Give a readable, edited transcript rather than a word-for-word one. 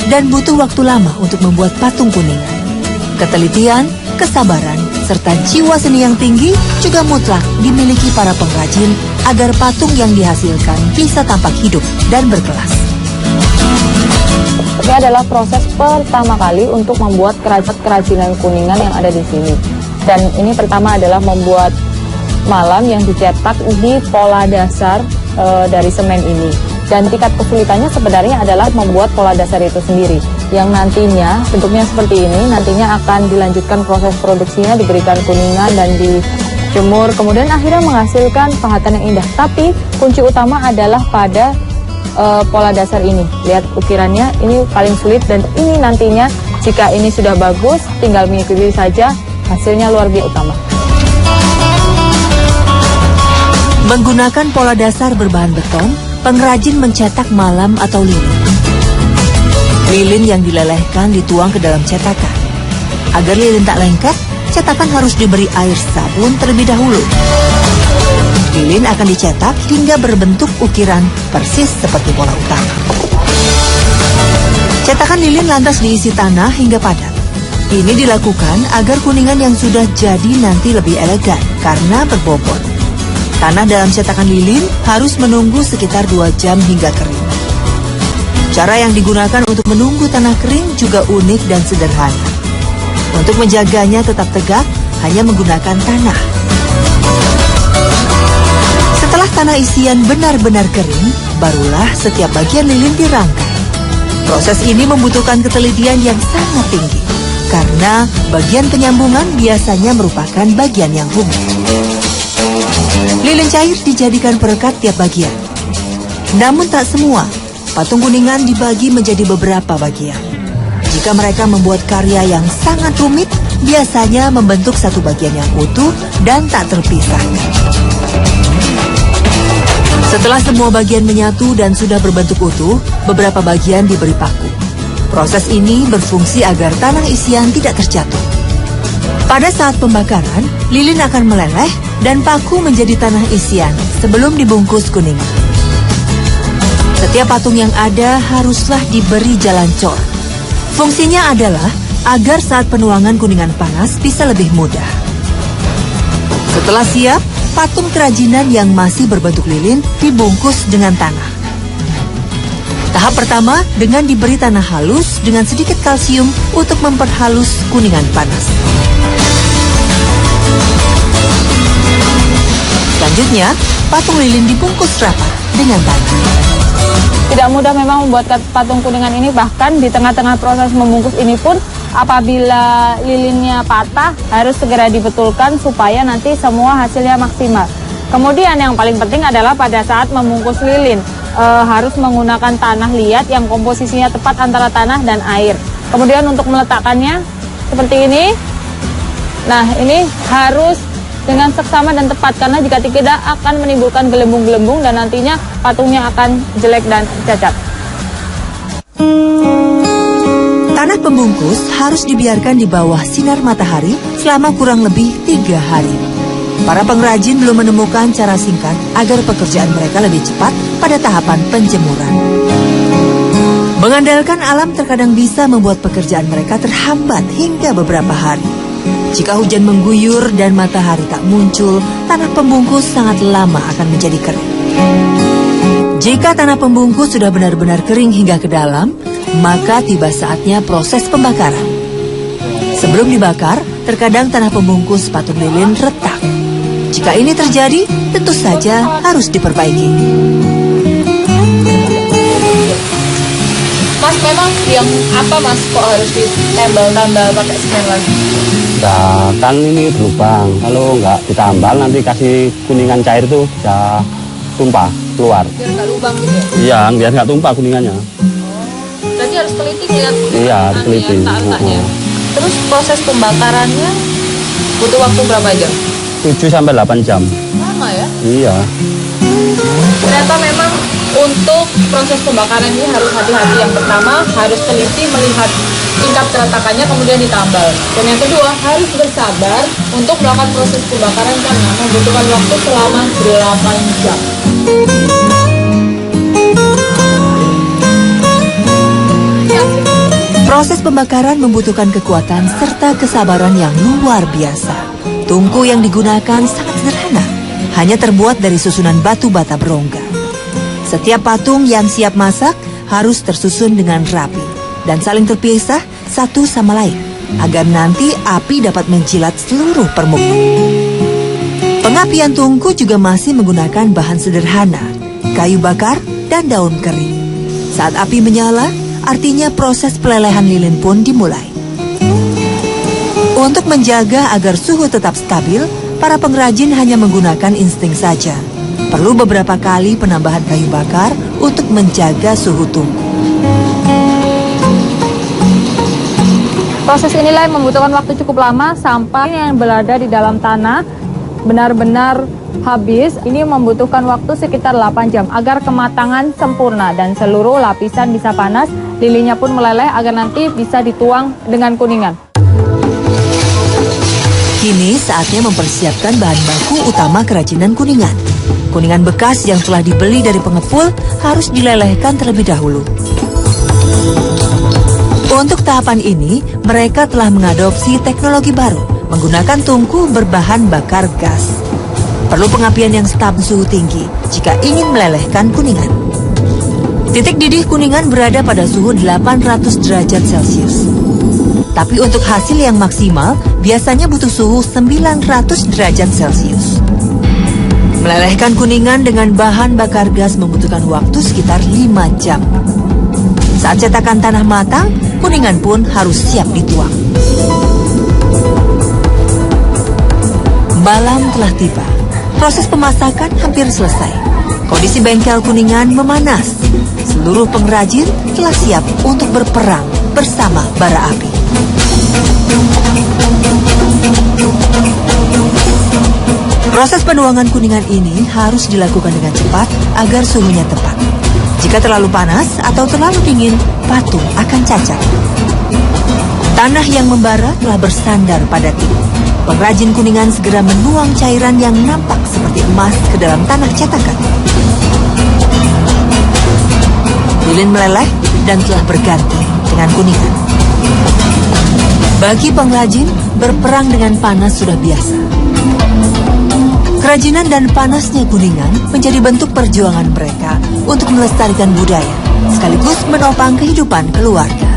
dan butuh waktu lama untuk membuat patung kuningan. Ketelitian, kesabaran, serta jiwa seni yang tinggi juga mutlak dimiliki para pengrajin agar patung yang dihasilkan bisa tampak hidup dan berkelas. Ini adalah proses pertama kali untuk membuat kerajinan kuningan yang ada di sini. Dan ini pertama adalah membuat malam yang dicetak di pola dasar dari semen ini. Dan tingkat kesulitannya sebenarnya adalah membuat pola dasar itu sendiri. Yang nantinya bentuknya seperti ini, nantinya akan dilanjutkan proses produksinya, diberikan kuningan dan dijemur. Kemudian akhirnya menghasilkan pahatan yang indah. Tapi kunci utama adalah pada pola dasar ini. Lihat ukirannya, ini paling sulit dan ini nantinya jika ini sudah bagus, tinggal mengikuti saja, hasilnya luar biasa utama. Menggunakan pola dasar berbahan beton, pengrajin mencetak malam atau lilin. Lilin yang dilelehkan dituang ke dalam cetakan. Agar lilin tak lengket, cetakan harus diberi air sabun terlebih dahulu. Lilin akan dicetak hingga berbentuk ukiran persis seperti pola utama. Cetakan lilin lantas diisi tanah hingga padat. Ini dilakukan agar kuningan yang sudah jadi nanti lebih elegan karena berbobot. Tanah dalam cetakan lilin harus menunggu sekitar 2 jam hingga kering. Cara yang digunakan untuk menunggu tanah kering juga unik dan sederhana. Untuk menjaganya tetap tegak, hanya menggunakan tanah. Setelah tanah isian benar-benar kering, barulah setiap bagian lilin dirangkai. Proses ini membutuhkan ketelitian yang sangat tinggi, karena bagian penyambungan biasanya merupakan bagian yang rumit. Lilin cair dijadikan perekat tiap bagian. Namun tak semua, patung kuningan dibagi menjadi beberapa bagian. Jika mereka membuat karya yang sangat rumit, biasanya membentuk satu bagian yang utuh dan tak terpisahkan. Setelah semua bagian menyatu dan sudah berbentuk utuh, beberapa bagian diberi paku. Proses ini berfungsi agar tanah isian tidak terjatuh. Pada saat pembakaran, lilin akan meleleh dan paku menjadi tanah isian sebelum dibungkus kuningan. Setiap patung yang ada haruslah diberi jalan cor. Fungsinya adalah agar saat penuangan kuningan panas bisa lebih mudah. Setelah siap, patung kerajinan yang masih berbentuk lilin dibungkus dengan tanah. Tahap pertama dengan diberi tanah halus dengan sedikit kalsium untuk memperhalus kuningan panas. Selanjutnya, patung lilin dibungkus rapat dengan tanah. Tidak mudah memang membuat patung kuningan ini, bahkan di tengah-tengah proses membungkus ini pun apabila lilinnya patah harus segera dibetulkan supaya nanti semua hasilnya maksimal. Kemudian yang paling penting adalah pada saat membungkus lilin harus menggunakan tanah liat yang komposisinya tepat antara tanah dan air. Kemudian untuk meletakkannya seperti ini. Nah, ini harus dengan seksama dan tepat karena jika tidak akan menimbulkan gelembung-gelembung dan nantinya patungnya akan jelek dan cacat. Tanah pembungkus harus dibiarkan di bawah sinar matahari selama kurang lebih 3 hari. Para pengrajin belum menemukan cara singkat agar pekerjaan mereka lebih cepat pada tahapan penjemuran. Mengandalkan alam terkadang bisa membuat pekerjaan mereka terhambat hingga beberapa hari. Jika hujan mengguyur dan matahari tak muncul, tanah pembungkus sangat lama akan menjadi kering. Jika tanah pembungkus sudah benar-benar kering hingga ke dalam, maka tiba saatnya proses pembakaran. Sebelum dibakar, terkadang tanah pembungkus patung lilin retak. Jika ini terjadi, tentu saja harus diperbaiki. Mas, memang yang apa Mas kok harus ditambal-tambal pakai semen lagi? Nah, kan ini berlubang. Kalau nggak ditambal nanti kasih kuningan cair tuh bisa tumpah keluar. Biar nggak lubang gitu ya? Iya, biar nggak tumpah kuningannya. Berarti harus teliti lihat. Iya, harus teliti. Terus proses pembakarannya butuh waktu berapa jam? 7-8 jam. Lama ya? Iya. Ternyata memang untuk proses pembakaran ini harus hati-hati. Yang pertama harus teliti melihat tingkat keretakannya kemudian ditambal. Dan yang kedua harus bersabar untuk melakukan proses pembakaran karena membutuhkan waktu selama 8 jam. Ya, Proses pembakaran membutuhkan kekuatan serta kesabaran yang luar biasa. Tungku yang digunakan sangat sederhana, hanya terbuat dari susunan batu bata berongga. Setiap patung yang siap masak harus tersusun dengan rapi dan saling terpisah satu sama lain, agar nanti api dapat menjilat seluruh permukaan. Pengapian tungku juga masih menggunakan bahan sederhana, kayu bakar dan daun kering. Saat api menyala, artinya proses pelelehan lilin pun dimulai. Untuk menjaga agar suhu tetap stabil, para pengrajin hanya menggunakan insting saja. Perlu beberapa kali penambahan kayu bakar untuk menjaga suhu tungku. Proses inilah yang membutuhkan waktu cukup lama sampai yang berada di dalam tanah benar-benar habis. Ini membutuhkan waktu sekitar 8 jam agar kematangan sempurna dan seluruh lapisan bisa panas, lilinnya pun meleleh agar nanti bisa dituang dengan kuningan. Kini saatnya mempersiapkan bahan baku utama kerajinan kuningan. Kuningan bekas yang telah dibeli dari pengepul harus dilelehkan terlebih dahulu. Untuk tahapan ini, mereka telah mengadopsi teknologi baru, menggunakan tungku berbahan bakar gas. Perlu pengapian yang stabil suhu tinggi jika ingin melelehkan kuningan. Titik didih kuningan berada pada suhu 800 derajat Celcius. Tapi untuk hasil yang maksimal, biasanya butuh suhu 900 derajat Celcius. Melelehkan kuningan dengan bahan bakar gas membutuhkan waktu sekitar 5 jam. Saat cetakan tanah matang, kuningan pun harus siap dituang. Malam telah tiba. Proses pemasakan hampir selesai. Kondisi bengkel kuningan memanas. Seluruh pengrajin telah siap untuk berperang bersama bara api. Proses penuangan kuningan ini harus dilakukan dengan cepat agar suhunya tepat. Jika terlalu panas atau terlalu dingin, patung akan cacat. Tanah yang membara telah bersandar pada tim. Pengrajin kuningan segera menuang cairan yang nampak seperti emas ke dalam tanah cetakan. Lilin meleleh dan telah berganti dengan kuningan. Bagi pengrajin, berperang dengan panas sudah biasa. Kerajinan dan panasnya kuningan menjadi bentuk perjuangan mereka untuk melestarikan budaya, sekaligus menopang kehidupan keluarga.